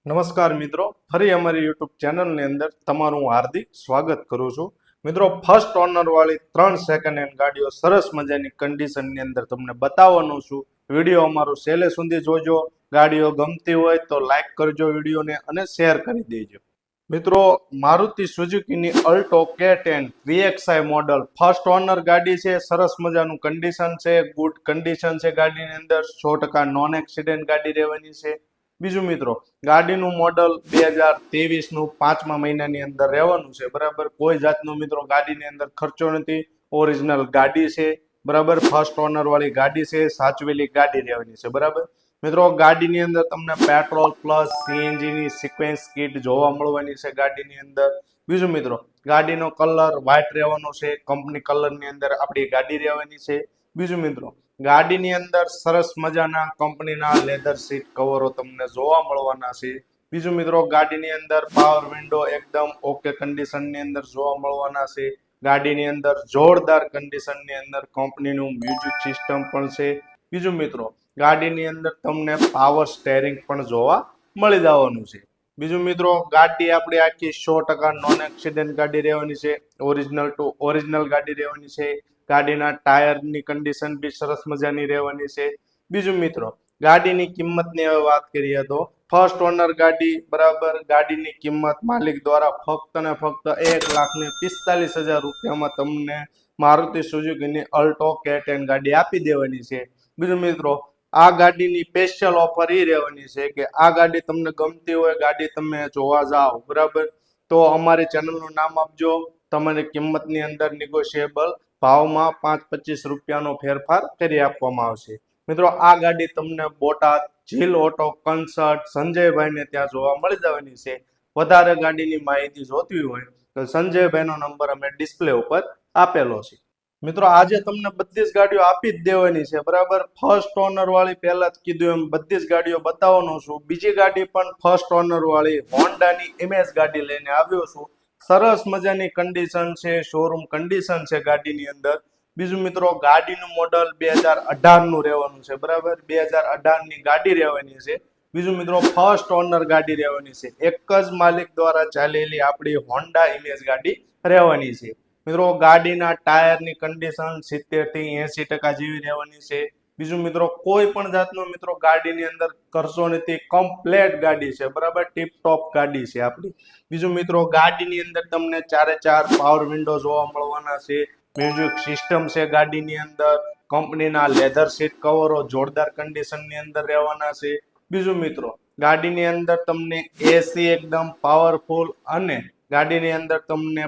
નમસ્કાર મિત્રો, ફરી અમારી યુટ્યુબ ચેનલની અંદર તમારું હાર્દિક સ્વાગત કરું છું. મિત્રો, ફર્સ્ટ ઓનર વાળી 3 સેકન્ડ હેન્ડ ગાડીઓ સરસ મજાની કન્ડિશનની અંદર તમને બતાવવાનું છું. વિડીયો અમારો છેલ્લે સુધી જોજો. ગાડીઓ ગમતી હોય તો લાઈક કરજો વિડીયોને અને શેર કરી દેજો. મિત્રો, મારુતિ સુઝુકીની Alto K10 VXI model first owner ગાડી છે. સરસ મજાનું કન્ડિશન છે, ગુડ કન્ડિશન છે. ગાડીની અંદર 100% નોન એક્સિડન્ટ ગાડી રહેવાની છે. બીજું મિત્રો, ગાડીનું મોડલ 2023નું 5મા મહિનાની અંદર રહેવાનું છે. બરાબર, કોઈ જાતનો મિત્રો ગાડીની અંદર ખર્ચો નથી. ઓરિજિનલ ગાડી છે. બરાબર, ફર્સ્ટ ઓનર વાળી ગાડી છે, સાચવેલી ગાડી રહેવાની છે. બરાબર મિત્રો, ગાડીની અંદર તમને પેટ્રોલ પ્લસ CNG ની સિક્વન્સ કિટ જોવા મળવાની છે ગાડીની અંદર. બીજું મિત્રો, ગાડીનો કલર વ્હાઇટ રહેવાનો છે. કંપની કલરની અંદર આપણી ગાડી રહેવાની છે. બીજું મિત્રો, ગાડીની અંદર સરસ મજાના કંપનીના લેધર સીટ કવરો તમને જોવા મળવાના છે. બીજું મિત્રો, ગાડીની અંદર પાવર વિન્ડો એકદમ ઓકે કન્ડિશનની અંદર જોવા મળવાના છે. ગાડીની અંદર જોરદાર કન્ડિશનની અંદર કંપનીનું મ્યુઝિક સિસ્ટમ પણ છે. બીજું મિત્રો, ગાડીની અંદર તમને પાવર સ્ટેરિંગ પણ જોવા મળી જવાનું છે. બીજું મિત્રો, ગાડી આપણી આખી 100% નોન એક્સિડન્ટ ગાડી રહેવાની છે. ઓરિજિનલ ટુ ઓરિજિનલ ગાડી રહેવાની છે. ગાડીના ટાયરની કન્ડિશન બી સરસ મજાની રહેવાની છે. બીજું મિત્રો, ગાડીની કિંમતની હવે વાત કરીએ તો ફર્સ્ટ ઓનર ગાડી. બરાબર, ગાડીની કિંમત માલિક દ્વારા ફક્ત ને ફક્ત 1,45,000 રૂપિયામાં તમને મારુતિ સુઝુકીની અલ્ટો K10 ગાડી આપી દેવાની છે. બીજું મિત્રો, આ ગાડીની સ્પેશિયલ ઓફર એ રહેવાની છે કે આ ગાડી તમને ગમતી હોય, ગાડી તમે જોવા જાઓ, બરાબર, તો અમારી ચેનલનું નામ આપજો. તમારી કિંમતની અંદર નિગોશિયેબલ ભાવમાં 5-25 રૂપિયાનો ફેરફાર કરી આપવામાં આવશે. મિત્રો, આ ગાડી તમને બોટાદ જીલ ઓટો કન્સર્ટ સંજયભાઈને ત્યાં જોવા મળી જવાની છે. વધારે ગાડીની માહિતી જોતી હોય તો સંજયભાઈનો નંબર અમે ડિસ્પ્લે ઉપર આપેલો છે. મિત્રો, આજે તમને બધી જ ગાડીઓ આપી જ દેવાની છે. બરાબર, ફર્સ્ટ ઓનર વાળી પહેલા જ કીધું એમ બધી જ ગાડીઓ બતાવવાનો છું. બીજી ગાડી પણ ફર્સ્ટ ઓનર વાળી હોન્ડાની ઇમેજ ગાડી લઈને આવ્યો છું. સરસ મજાની કન્ડિશન છે, શોરૂમ કન્ડિશન છે ગાડીની અંદર. બીજું મિત્રો, ગાડીનું મોડલ 2018નું રહેવાનું છે. બરાબર, 2018ની ગાડી રહેવાની છે. બીજું મિત્રો, ફર્સ્ટ ઓનર ગાડી રહેવાની છે. એક જ માલિક દ્વારા ચાલેલી આપણી હોન્ડા ઇમેજ ગાડી રહેવાની છે. મિત્રો, ગાડીના ટાયરની કન્ડિશન 70 થી 80% જેવી રહેવાની છે. બીજું મિત્રો, કોઈ પણ જાતનો મિત્રો ગાડીની અંદર કરશો નથી. કમ્પ્લેટ ગાડી છે. બરાબર, ટીપ ટોપ ગાડી છે આપણી. બીજું મિત્રો, ગાડીની અંદર તમને 4 પાવર વિન્ડો જોવા મળવાના છે. મ્યુઝિક સિસ્ટમ છે ગાડીની અંદર. કંપનીના લેધર સીટ કવરો જોરદાર કન્ડિશનની અંદર રહેવાના છે. બીજું મિત્રો, ગાડીની અંદર તમને એસી એકદમ પાવરફુલ અને ગાડીની અંદર તમને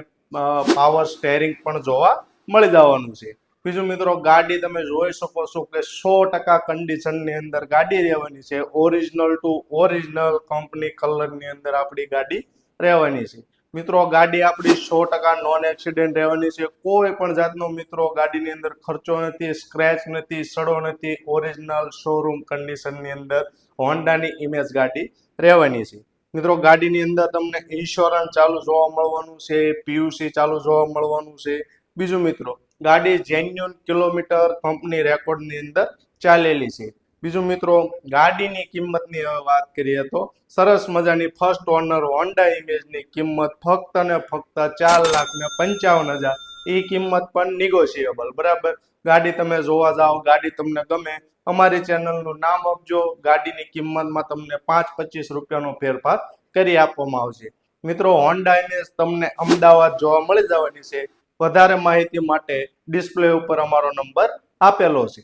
પાવર સ્ટેરિંગ પણ જોવા મળી જવાનું છે. બીજું મિત્રો, ગાડી તમે જોઈ શકો છો કે 100% કન્ડિશનની અંદર ગાડી રહેવાની છે. ઓરિજિનલ ટુ ઓરિજિનલ કંપની કલરની અંદર આપણી ગાડી રહેવાની છે. મિત્રો, ગાડી આપણી 100% નોન એક્સિડન્ટ રહેવાની છે. કોઈ પણ જાતનો મિત્રો ગાડીની અંદર ખર્ચો નથી, સ્ક્રેચ નથી, સડો નથી. ઓરિજિનલ શોરૂમ કન્ડિશનની અંદર હોન્ડાની ઇમેજ ગાડી રહેવાની છે. મિત્રો, ગાડીની અંદર તમને ઇન્સ્યોરન્સ ચાલુ જોવા મળવાનું છે, PUC ચાલુ જોવા મળવાનું છે. બીજું મિત્રો, ગાડી જેન્યુઅન કિલોમીટર કંપની રેકોર્ડની અંદર ચાલેલી છે. બીજું મિત્રો, ગાડીની કિંમતની હવે વાત કરીએ તો સરસ મજાની ફર્સ્ટ ઓનર હોન્ડા ઇમેજની કિંમત ફક્ત ને ફક્ત 4,55,000. એ કિંમત પણ નિગોશિયેબલ. બરાબર, ગાડી તમે જોવા જાઓ, ગાડી તમને ગમે, અમારી ચેનલનું નામ આપજો. ગાડીની કિંમતમાં તમને 5-25 રૂપિયાનો ફેરફાર કરી આપવામાં આવશે. મિત્રો, હોન્ડા ઇમેજ તમને અમદાવાદ જોવા મળી જવાની છે. વધારે માહિતી માટે ડિસ્પ્લે ઉપર અમારો નંબર આપેલો છે.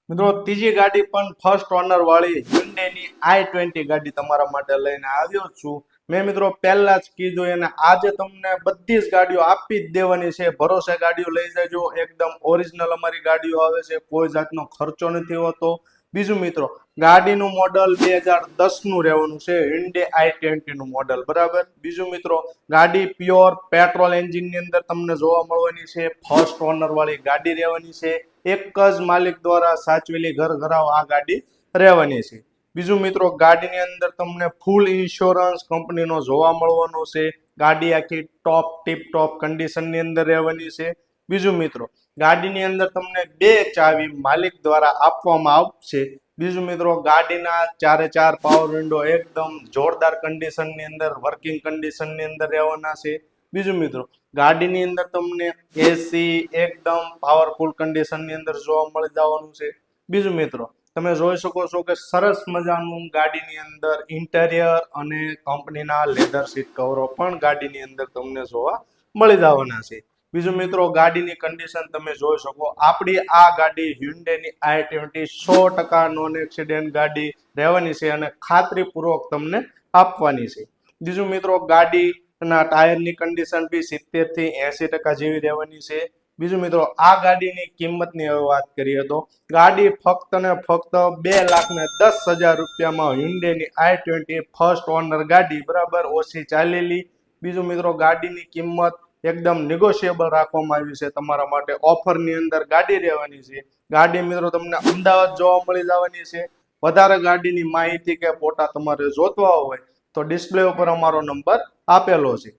મિત્રો, ત્રીજી ગાડી પણ ફર્સ્ટ ઓનર વાળી hyundaiની i20 ગાડી તમારા માટે લઈને આવ્યો છું. મેં મિત્રો પહેલા જ કીધું એને આજે તમને બધી જ ગાડીઓ આપી જ દેવાની છે. ભરોસે ગાડીઓ લઈ જજો. એકદમ ઓરિજિનલ અમારી ગાડીઓ આવે છે. કોઈ જાતનો ખર્ચો નથી હોતો. બીજું મિત્રો, ગાડીનું મોડલ 2010નું રહેવાનું છે. hyundai i20 નું મોડલ. બરાબર. બીજું મિત્રો, ગાડી પ્યોર પેટ્રોલ એન્જિનની અંદર તમને જોવા મળવાની છે. ફર્સ્ટ ઓનર વાળી ગાડી રહેવાની છે. એક જ માલિક દ્વારા સાચવેલી ઘર ઘરાવ આ ગાડી રહેવાની છે. બીજું મિત્રો, ગાડીની અંદર તમને ફૂલ ઇન્સ્યોરન્સ કંપનીનો જોવા મળવાનો છે. ગાડી આખી ટોપ ટીપ ટોપ કન્ડિશનની અંદર રહેવાની છે. બીજું મિત્રો, ગાડીની અંદર તમને 2 ચાવી માલિક દ્વારા આપવામાં આવશે. બીજું મિત્રો ગાડીના ચારે ચાર પાવર વિન્ડો એકદમ જોરદાર કન્ડિશનની અંદર વર્કિંગ કન્ડિશનની અંદર રહેવાના છે. બીજું મિત્રો ગાડીની અંદર તમને એસી એકદમ પાવરફુલ કન્ડિશનની અંદર જોવા મળી જવાનું છે. બીજું મિત્રો તમે જોઈ શકો છો કે સરસ મજાનું ગાડીની અંદર ઇન્ટેરિયર અને કંપનીના લેધર સીટ કવરો પણ ગાડીની અંદર તમને જોવા મળી જવાના છે. બીજું મિત્રો ગાડીની કન્ડિશન તમે જોઈ શકો. આપણી આ ગાડી હ્યુન્ડાઈની i20 100% નોન એક્સિડન્ટ ગાડી રહેવાની છે અને ખાતરીપૂર્વક તમને આપવાની છે. બીજું મિત્રો ગાડીના ટાયરની કન્ડિશન બી 70 થી 80% જેવી રહેવાની છે. બીજું મિત્રો આ ગાડીની કિંમતની હવે વાત કરીએ તો ગાડી ફક્ત ને ફક્ત 2,10,000 રૂપિયામાં હ્યુન્ડાઈની i20 ફર્સ્ટ ઓનર ગાડી બરાબર ઓછી ચાલેલી. બીજું મિત્રો ગાડીની કિંમત એકદમ નેગોશિયેબલ રાખવામાં આવી છે તમારા માટે. ઓફરની અંદર ગાડી રહેવાની છે. ગાડી મિત્રો તમને અમદાવાદ જોવા મળી જવાની છે. વધારે ગાડીની માહિતી કે ફોટા તમારે જોતવા હોય તો ડિસ્પ્લે ઉપર અમારો નંબર આપેલો છે.